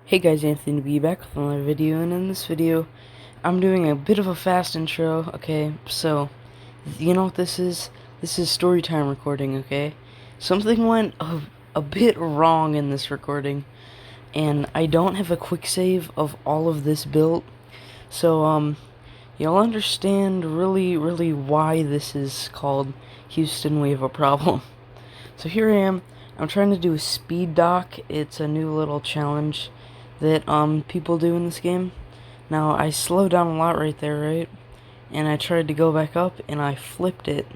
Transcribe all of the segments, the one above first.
Hey guys, Anthony B back with another video, and in this video, I'm doing a bit of a fast intro, okay? So, you know what this is? This is story time recording, okay? Something went a bit wrong in this recording, and I don't have a quick save of all of this built, so, you'll understand really why this is called Houston, we have a problem. So here I am. I'm trying to do a speed dock. It's a new little challenge that people do in this game. Now I slowed down a lot right there, right? And I tried to go back up and I flipped it.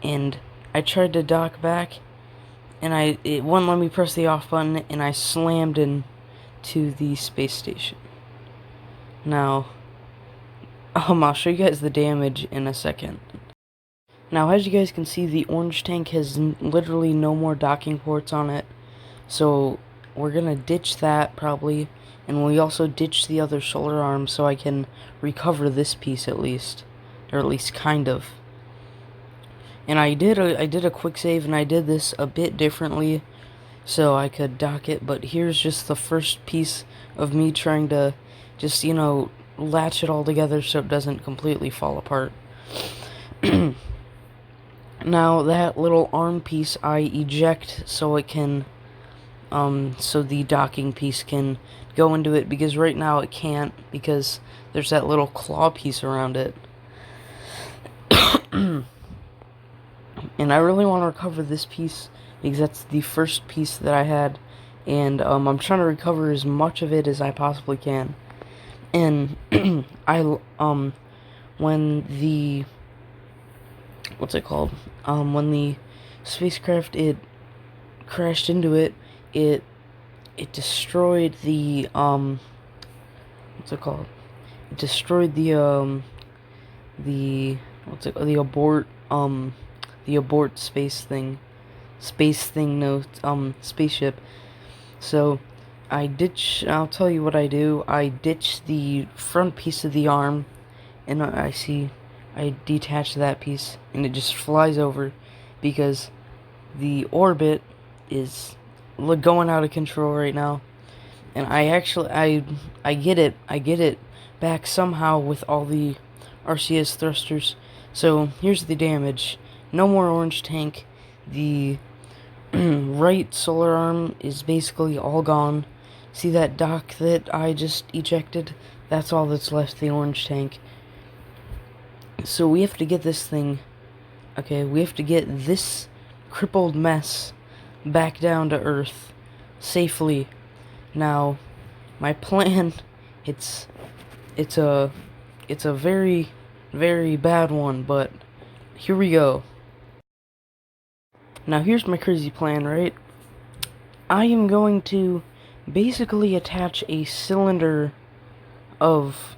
And I tried to dock back and it wouldn't let me press the off button, and I slammed into the space station. Now I'll show you guys the damage in a second. Now, as you guys can see, the orange tank has literally no more docking ports on it, so we're gonna ditch that probably, and we also ditch the other solar arm so I can recover this piece at least, or at least kind of. And I did a quick save, and I did this a bit differently so I could dock it, but here's just the first piece of me trying to just, latch it all together so it doesn't completely fall apart. Now that little arm piece I eject so it can, so the docking piece can go into it, because right now it can't because there's that little claw piece around it. And I really want to recover this piece because that's the first piece that I had, and I'm trying to recover as much of it as I possibly can. And when the when the spacecraft crashed into it, it destroyed the It destroyed the abort spaceship. So I'll tell you what I do. I ditch the front piece of the arm, and I detach that piece, and it just flies over because the orbit is going out of control right now. And I get it back somehow with all the RCS thrusters. So here's the damage. No more orange tank. The right solar arm is basically all gone. See that dock that I just ejected? That's all that's left, the orange tank. So we have to get this thing, we have to get this crippled mess back down to Earth safely. Now, my plan, it's a very bad one, but here we go. Now here's my crazy plan, right? I am going to basically attach a cylinder of,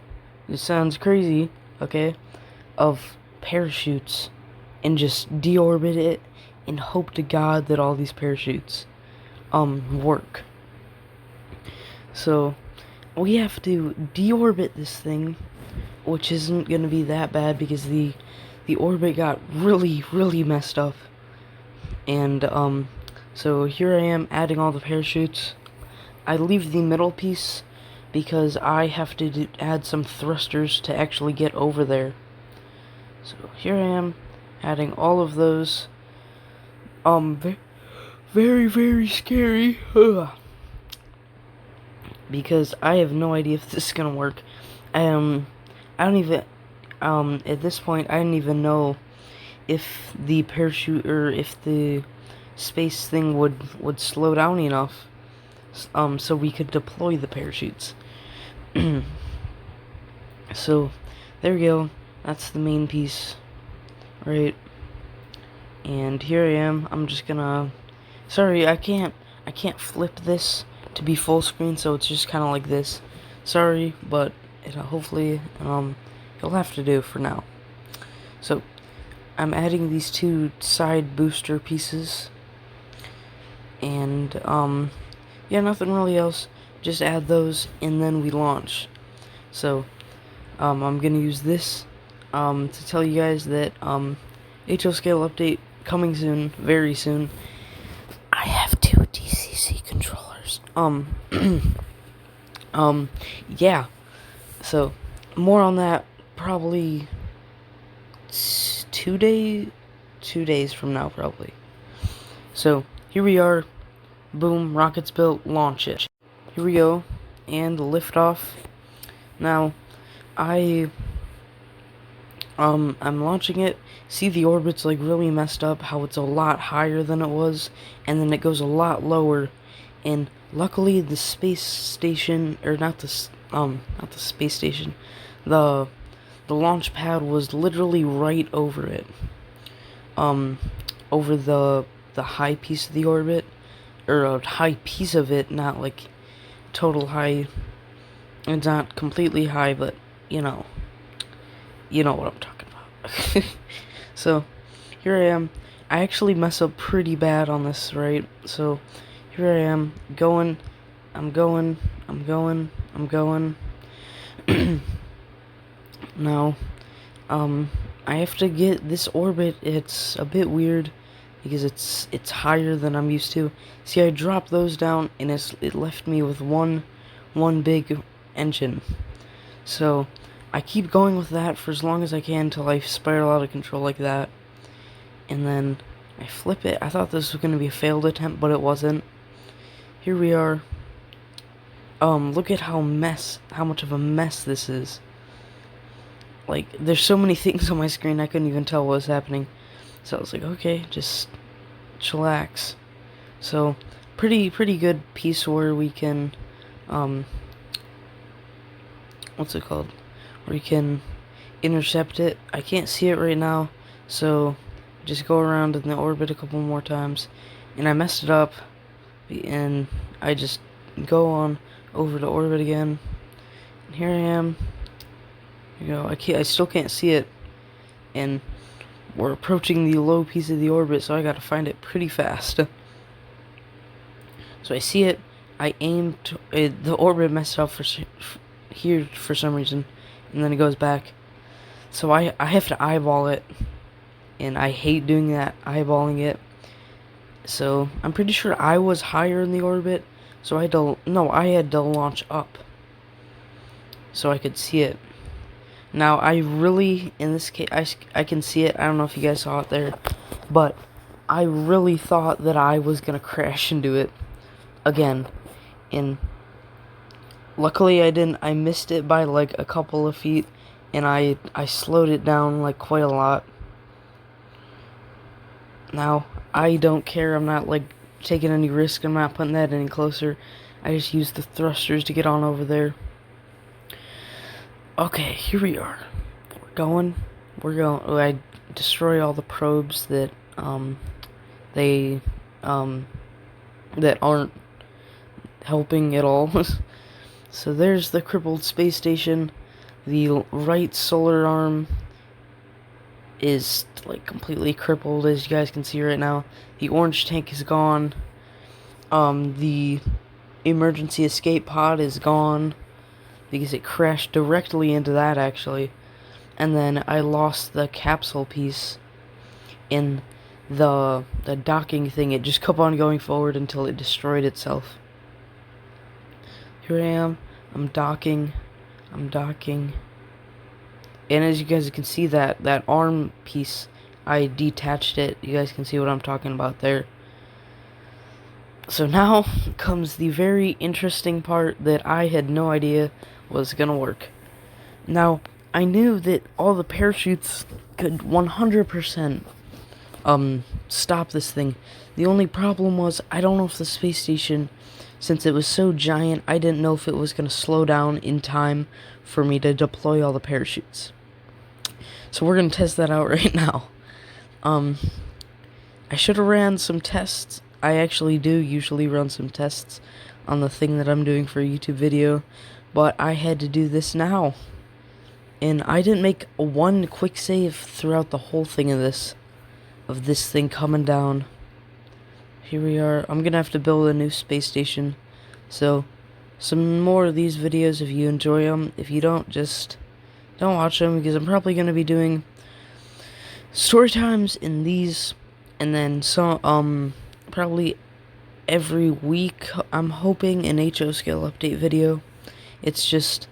this sounds crazy, of parachutes, and just deorbit it and hope to God that all these parachutes work. So we have to deorbit this thing, which isn't gonna be that bad because the orbit got really messed up. And so here I am adding all the parachutes. I leave the middle piece because I have to add some thrusters to actually get over there. So here I am adding all of those. Very scary. Ugh. Because I have no idea if this is gonna work. I don't even, at this point, I don't even know if the parachute, or if the space thing would slow down enough, so we could deploy the parachutes. So, there we go. That's the main piece, right? And here I am. I'm just gonna, sorry, I can't flip this to be full screen, so it's just kind of like this. Sorry, but hopefully it'll have to do for now. So I'm adding these two side booster pieces, and yeah, nothing really else. Just add those, and then we launch. So I'm gonna use this to tell you guys that HO scale update coming soon, very soon. I have two DCC controllers. Yeah. So, more on that probably 2 days from now, probably. So, here we are. Boom, rocket's built, launch it. Here we go, and lift off. Now, I'm launching it. See, the orbit's like really messed up, how it's a lot higher than it was, and then it goes a lot lower. And luckily, the space station, or not the space station, the launch pad was literally right over it. Over the high piece of the orbit, or a high piece of it, not like total high. It's not completely high, but you know what I'm talking about. So here I am. I actually mess up pretty bad on this, right? So here I am going. I'm going. Now, I have to get this orbit. It's a bit weird because it's higher than I'm used to. See, I dropped those down, and it left me with one big engine. So I keep going with that for as long as I can until I spiral out of control like that, and then I flip it. I thought this was gonna be a failed attempt, but it wasn't. Here we are. Look at how much of a mess this is. Like, there's so many things on my screen I couldn't even tell what was happening. So I was like, okay, just chillax. So, pretty good piece where we can, what's it called? Where you can intercept it. I can't see it right now, so just go around in the orbit a couple more times. And I messed it up, and I just go on over to orbit again. And here I am. You know, I still can't see it, and we're approaching the low piece of the orbit, so I gotta find it pretty fast. So I see it, I aim to, the orbit messed up here for some reason, and then it goes back. So I have to eyeball it, and I hate doing that, eyeballing it. So I'm pretty sure I was higher in the orbit, so I had to launch up, so I could see it. Now, I really, in this case, I can see it. I don't know if you guys saw it there, but I really thought that I was gonna crash into it again. And luckily I didn't. I missed it by like a couple of feet, and I slowed it down like quite a lot. Now, I don't care. I'm not like taking any risk. I'm not putting that any closer. I just used the thrusters to get on over there. Okay, here we are. We're going. I destroy all the probes that that aren't helping at all. So there's the crippled space station. The right solar arm is like completely crippled, as you guys can see right now. The orange tank is gone. The emergency escape pod is gone, because it crashed directly into that, actually. And then I lost the capsule piece in the docking thing. It just kept on going forward until it destroyed itself. Here I am. I'm docking. And as you guys can see, that arm piece, I detached it. You guys can see what I'm talking about there. So now comes the very interesting part that I had no idea was gonna work. Now, I knew that all the parachutes could 100% stop this thing. The only problem was, I don't know if the space station, since it was so giant, I didn't know if it was gonna slow down in time for me to deploy all the parachutes. So we're gonna test that out right now. I should have ran some tests. I actually do usually run some tests on the thing that I'm doing for a YouTube video, but I had to do this now. And I didn't make one quick save throughout the whole thing of this thing coming down. Here we are. I'm gonna have to build a new space station. So, some more of these videos if you enjoy them. If you don't, just don't watch them, because I'm probably gonna be doing story times in these, and then some probably every week I'm hoping an HO scale update video, It's just,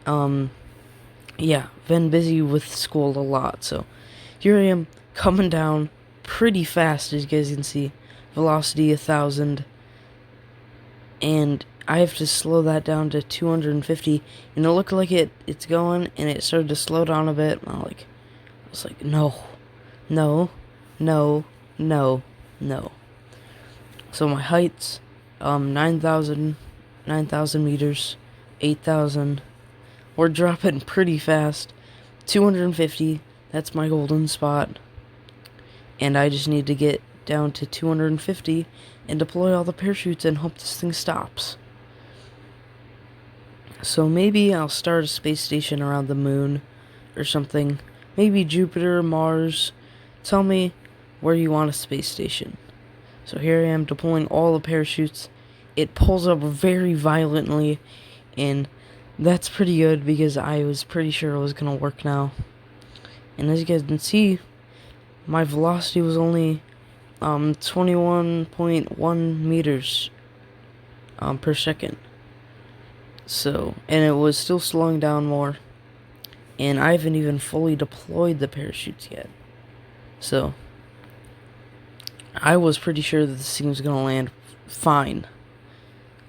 yeah, been busy with school a lot, so here I am coming down pretty fast, as you guys can see. Velocity 1,000, and I have to slow that down to 250, and it looked like it's going, and it started to slow down a bit, and I was like, no, no, no, no, no. So my heights, 9,000 meters, 8,000. We're dropping pretty fast. 250, that's my golden spot. And I just need to get down to 250 and deploy all the parachutes and hope this thing stops. So maybe I'll start a space station around the moon or something. Maybe Jupiter, Mars. Tell me where you want a space station. So here I am deploying all the parachutes. It pulls up very violently, and that's pretty good because I was pretty sure it was gonna work now. And as you guys can see, my velocity was only 21.1 meters per second. So, and it was still slowing down more. And I haven't even fully deployed the parachutes yet. So, I was pretty sure that this thing was going to land fine.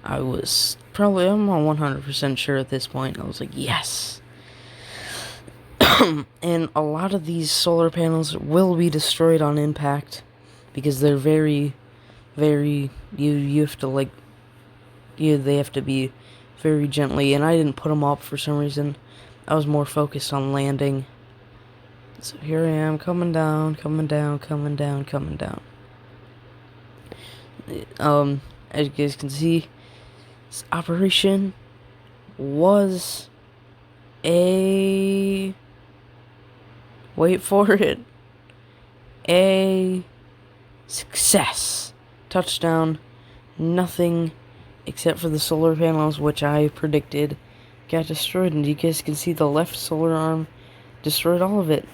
I'm not 100% sure at this point. I was like, yes. And a lot of these solar panels will be destroyed on impact because they're very, very, you have to like, they have to be very gently, and I didn't put them up for some reason. I was more focused on landing. So here I am, coming down, coming down, coming down, coming down. As you guys can see, this operation was a... wait for it. A success. Touchdown. Nothing except for the solar panels, which I predicted got destroyed, and you guys can see the left solar arm destroyed all of it.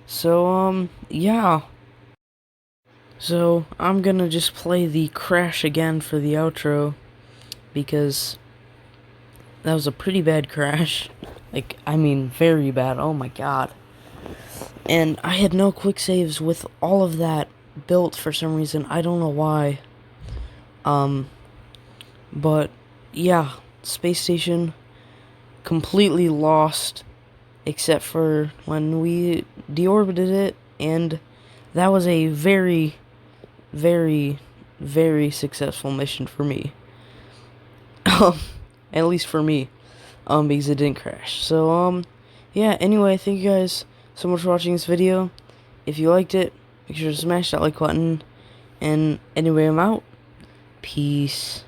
So, yeah. So, I'm gonna just play the crash again for the outro, because that was a pretty bad crash. Like, I mean, very bad. Oh my god. And I had no quick saves with all of that built for some reason. I don't know why. But, yeah, space station completely lost, except for when we deorbited it, and that was a very, very, very successful mission for me. At least for me, because it didn't crash. So, yeah, anyway, thank you guys so much for watching this video. If you liked it, make sure to smash that like button, and anyway, I'm out. Peace.